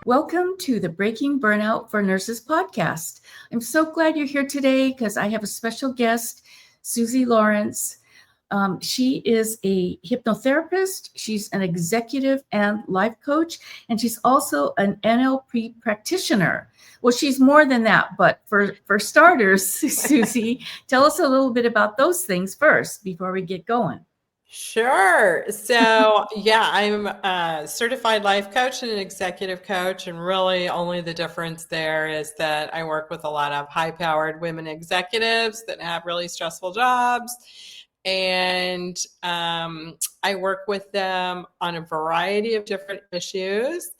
Welcome to the Breaking Burnout for Nurses podcast. I'm so glad you're here today because I have a special guest, Susie Lawrence. She is a hypnotherapist, she's an executive and life coach, and she's also an NLP practitioner. Well, she's more than that, but for starters, Susie, tell us a little bit about those things first before we get going. Sure. So, I'm a certified life coach and an executive coach. And really, only the difference there is that I work with a lot of high powered women executives that have really stressful jobs. And I work with them on a variety of different issues.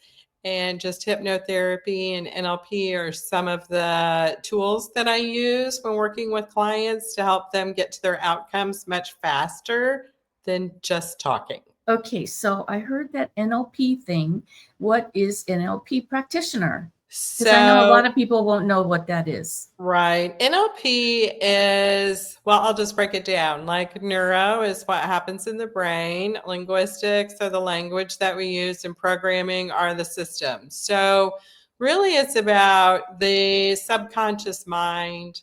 And just hypnotherapy and NLP are some of the tools that I use when working with clients to help them get to their outcomes much faster than just talking. Okay, so I heard that NLP thing. What is NLP practitioner? Because I know a lot of people won't know what that is. Right. NLP is, I'll just break it down. Like neuro is what happens in the brain. Linguistics are the language that we use, and programming are the systems. So really it's about the subconscious mind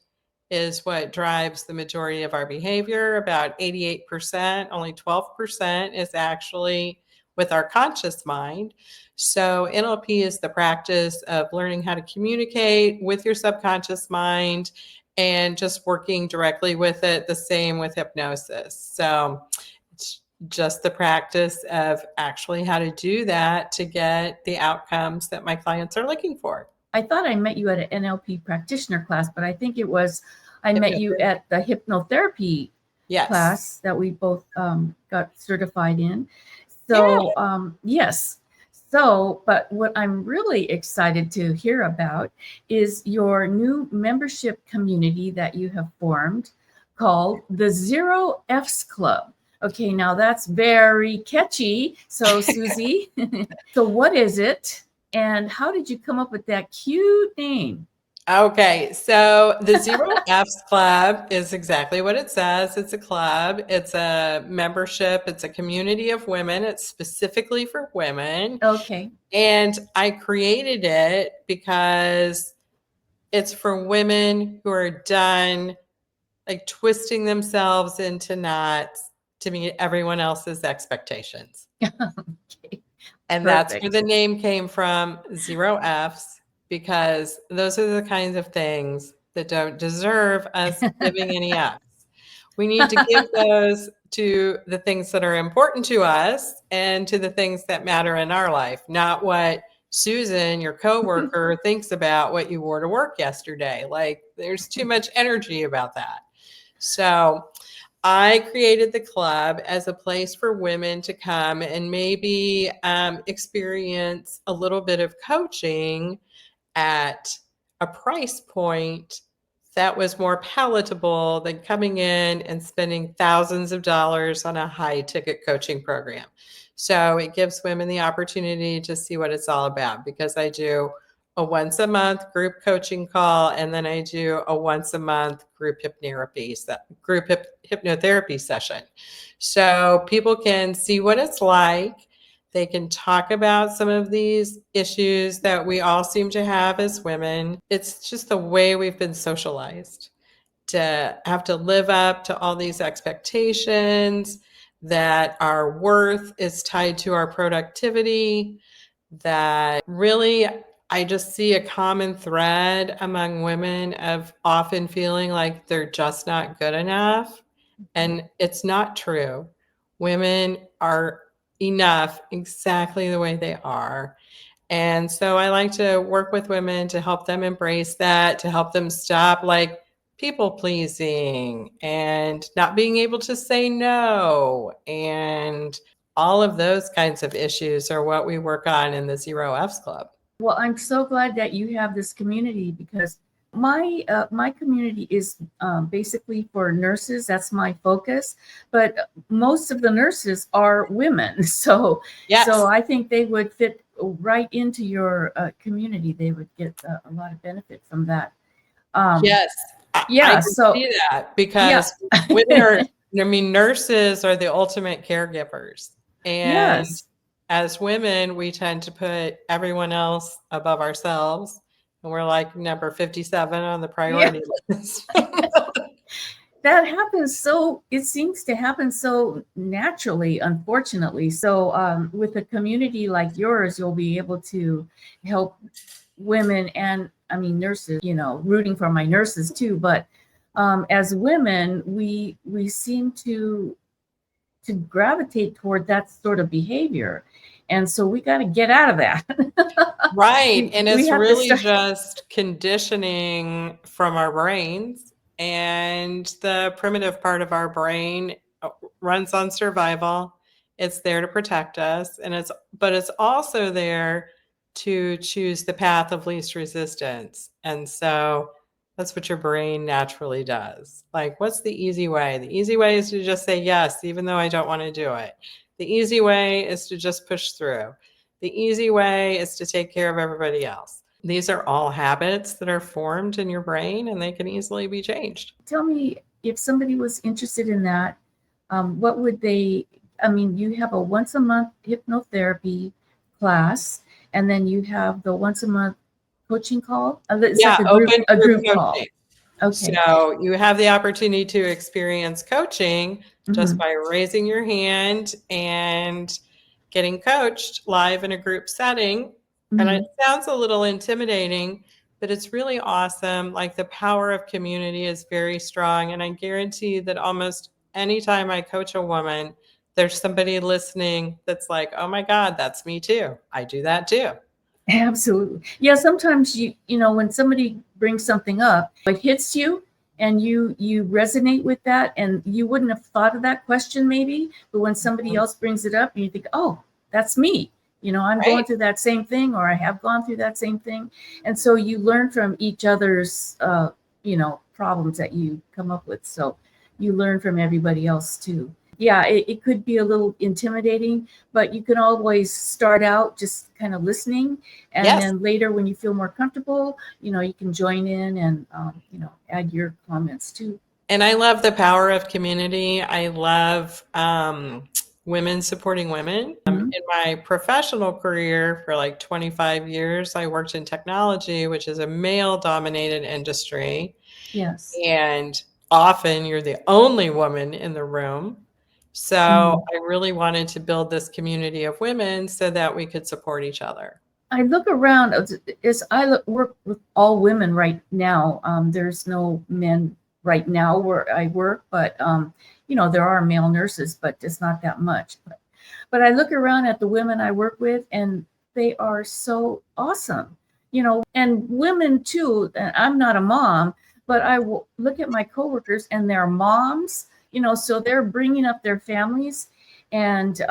is what drives the majority of our behavior. About 88%, only 12% is actually with our conscious mind. So NLP is the practice of learning how to communicate with your subconscious mind and just working directly with it, the same with hypnosis. So it's just the practice of actually how to do that to get the outcomes that my clients are looking for. I thought I met you at an NLP practitioner class, but I think it was I met you at the hypnotherapy class that we both got certified in. So, yes. So, but what I'm really excited to hear about is your new membership community that you have formed called the Zero F's Club. Okay, now that's very catchy. So, Susie, so what is it? And how did you come up with that cute name? Okay, so the Zero F's Club is exactly what it says. It's a club, it's a membership, it's a community of women. It's specifically for women. Okay. And I created it because it's for women who are done like twisting themselves into knots to meet everyone else's expectations. Okay. And that's where the name came from, Zero F's. Because those are the kinds of things that don't deserve us giving any F's. We need to give those to the things that are important to us and to the things that matter in our life, not what Susan, your coworker, thinks about what you wore to work yesterday. Like there's too much energy about that. So I created the club as a place for women to come and maybe experience a little bit of coaching at a price point that was more palatable than coming in and spending thousands of dollars on a high ticket coaching program. So it gives women the opportunity to see what it's all about, because I do a once a month group coaching call, and then I do a once a month group hypnotherapy session. So people can see what it's like. They can talk about some of these issues that we all seem to have as women. It's just the way we've been socialized to have to live up to all these expectations, that our worth is tied to our productivity, that really I just see a common thread among women of often feeling like they're just not good enough. And it's not true. Women are enough exactly the way they are. And so I like to work with women to help them embrace that, to help them stop like people pleasing and not being able to say no. And all of those kinds of issues are what we work on in the Zero F's Club. Well, I'm so glad that you have this community, because my community is basically for nurses. That's my focus, but most of the nurses are women. So I think they would fit right into your community. They would get a lot of benefit from that. Yes. I can see that, because women are, nurses are the ultimate caregivers. And as women, we tend to put everyone else above ourselves. And we're like number 57 on the priority list. That happens it seems to happen so naturally, unfortunately. So with a community like yours, you'll be able to help women and, I mean, nurses, rooting for my nurses too. But as women, we seem to gravitate toward that sort of behavior. And so we got to get out of that. Right. And it's really just conditioning from our brains. And the primitive part of our brain runs on survival. It's there to protect us. But it's also there to choose the path of least resistance. And so that's what your brain naturally does. Like, what's the easy way? The easy way is to just say yes, even though I don't want to do it. The easy way is to just push through. The easy way is to take care of everybody else. These are all habits that are formed in your brain, and they can easily be changed. Tell me, if somebody was interested in that, what would they, I mean, you have a once a month hypnotherapy class, and then you have the once a month coaching call? It's like a group call. Okay. So you have the opportunity to experience coaching just by raising your hand and getting coached live in a group setting. And it sounds a little intimidating, but it's really awesome. Like, the power of community is very strong. And I guarantee that almost anytime I coach a woman, there's somebody listening that's like, oh my God, that's me too. I do that too. Absolutely. Yeah. Sometimes when somebody brings something up, it hits you and you resonate with that, and you wouldn't have thought of that question maybe, but when somebody else brings it up, you think, oh, that's me. I'm going through that same thing, or I have gone through that same thing. And so you learn from each other's, problems that you come up with. So you learn from everybody else too. Yeah, it could be a little intimidating, but you can always start out just kind of listening. And then later, when you feel more comfortable, you can join in and, add your comments too. And I love the power of community. I love women supporting women. In my professional career for like 25 years, I worked in technology, which is a male-dominated industry. Yes. And often you're the only woman in the room. So I really wanted to build this community of women so that we could support each other. I look around, work with all women right now. There's no men right now where I work, but there are male nurses, but it's not that much. But I look around at the women I work with, and they are so awesome, and women too. And I'm not a mom, but I will look at my coworkers, and they're moms, so they're bringing up their families and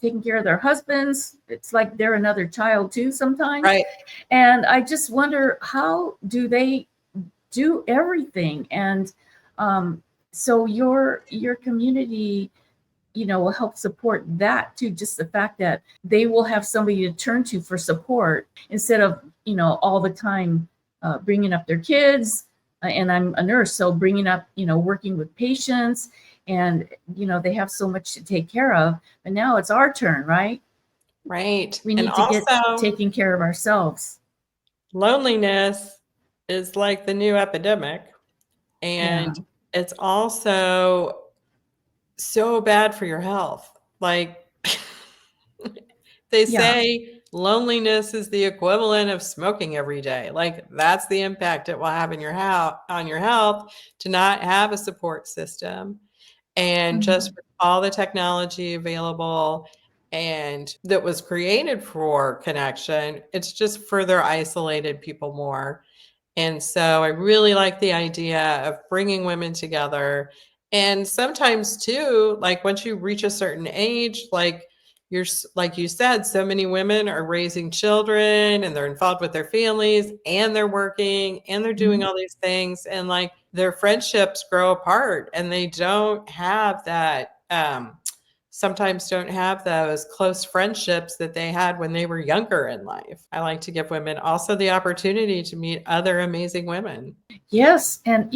taking care of their husbands. It's like they're another child too sometimes. Right. And I just wonder, how do they do everything? And so your community, will help support that too. Just the fact that they will have somebody to turn to for support, instead of, all the time bringing up their kids. And I'm a nurse, so bringing up, working with patients, and, they have so much to take care of. But now it's our turn, right? Right. We need to get taking care of ourselves. Loneliness is like the new epidemic. And it's also so bad for your health. Like, they say loneliness is the equivalent of smoking every day. Like, that's the impact it will have in your on your health, to not have a support system. And just with all the technology available and that was created for connection, it's just further isolated people more. And so I really like the idea of bringing women together. And sometimes too, like, once you reach a certain age, like you said, so many women are raising children, and they're involved with their families, and they're working, and they're doing all these things, and like their friendships grow apart, and they don't have that sometimes don't have those close friendships that they had when they were younger in life. I like to give women also the opportunity to meet other amazing women. Yes. And,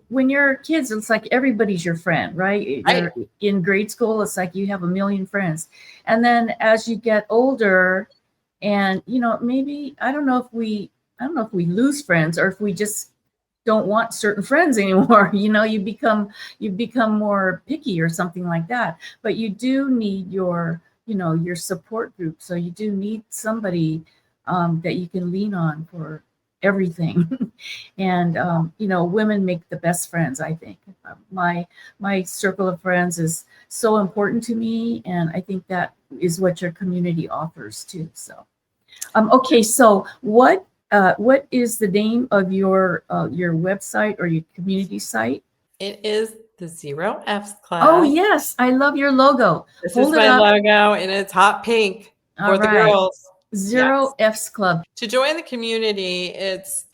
when you're kids, it's like everybody's your friend, right? You're in grade school, it's like you have a million friends. And then as you get older and, maybe, I don't know if we lose friends or if we just don't want certain friends anymore. You become more picky or something like that. But you do need your support group. So you do need somebody that you can lean on for everything. And women make the best friends, I think. My circle of friends is so important to me, and I think that is what your community offers too. So okay, so what is the name of your website or your community site? It is the Zero F's Club. Oh, yes. I love your logo. This is my logo, and it's hot pink for the girls. Zero F's Club. To join the community, it's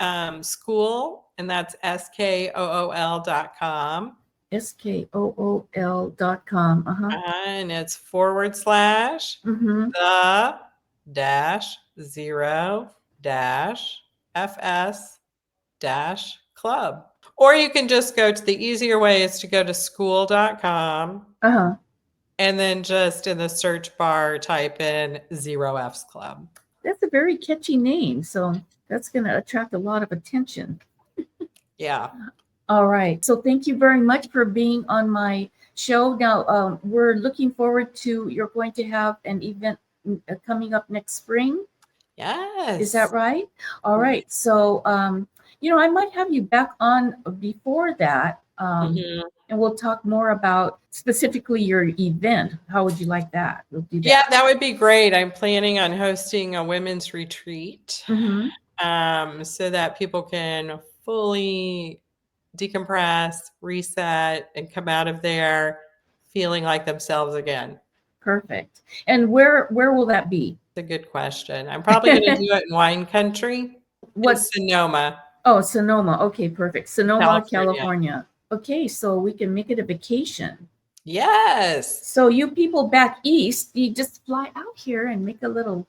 school, and that's SKOOL.com. SKOOL.com. And it's / the -0 -FS -club. Or you can just go to the easier way is to go to school.com. And then just in the search bar, type in Zero F's Club. That's a very catchy name. So that's going to attract a lot of attention. Yeah. All right. So thank you very much for being on my show. Now, we're looking forward to, you're going to have an event coming up next spring. Yes. Is that right? All right. So, I might have you back on before that. And we'll talk more about specifically your event. How would you like that? We'll do that. Yeah, that would be great. I'm planning on hosting a women's retreat so that people can fully decompress, reset, and come out of there feeling like themselves again. Perfect. And where will that be? It's a good question. I'm probably going to do it in wine country. What's Sonoma? Oh, Sonoma. Okay, perfect. Sonoma, California. Okay, so we can make it a vacation. Yes. So you people back east, you just fly out here and make a little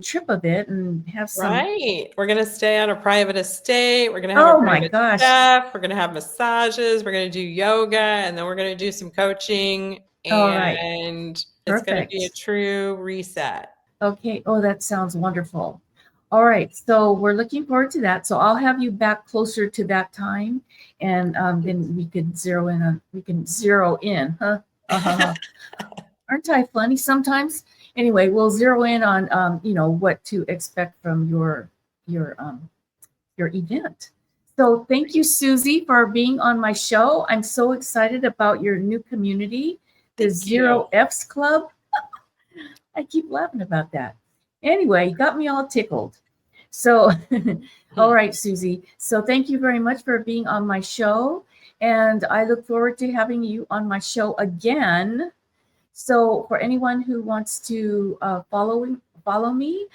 trip of it and have some. Right. We're going to stay on a private estate. We're going to have a private chef. We're going to have massages. We're going to do yoga, and then we're going to do some coaching. And it's going to be a true reset. Okay. Oh, that sounds wonderful. All right. So we're looking forward to that. So I'll have you back closer to that time, and then we can zero in. Huh? Aren't I funny sometimes? Anyway, we'll zero in on what to expect from your event. So thank you, Susie, for being on my show. I'm so excited about your new community, the Zero F's Club. I keep laughing about that. Anyway, you got me all tickled. So, all right, Susie. So thank you very much for being on my show. And I look forward to having you on my show again. So for anyone who wants to follow me,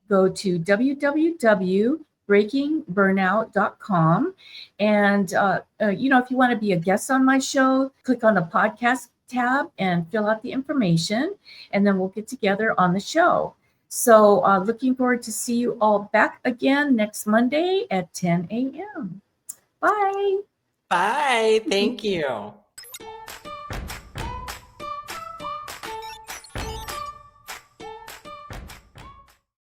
go to www.breakingburnout.com. And, if you want to be a guest on my show, click on the podcast tab and fill out the information, and then we'll get together on the show. So looking forward to see you all back again next Monday at 10 a.m. Bye. Bye. Thank you.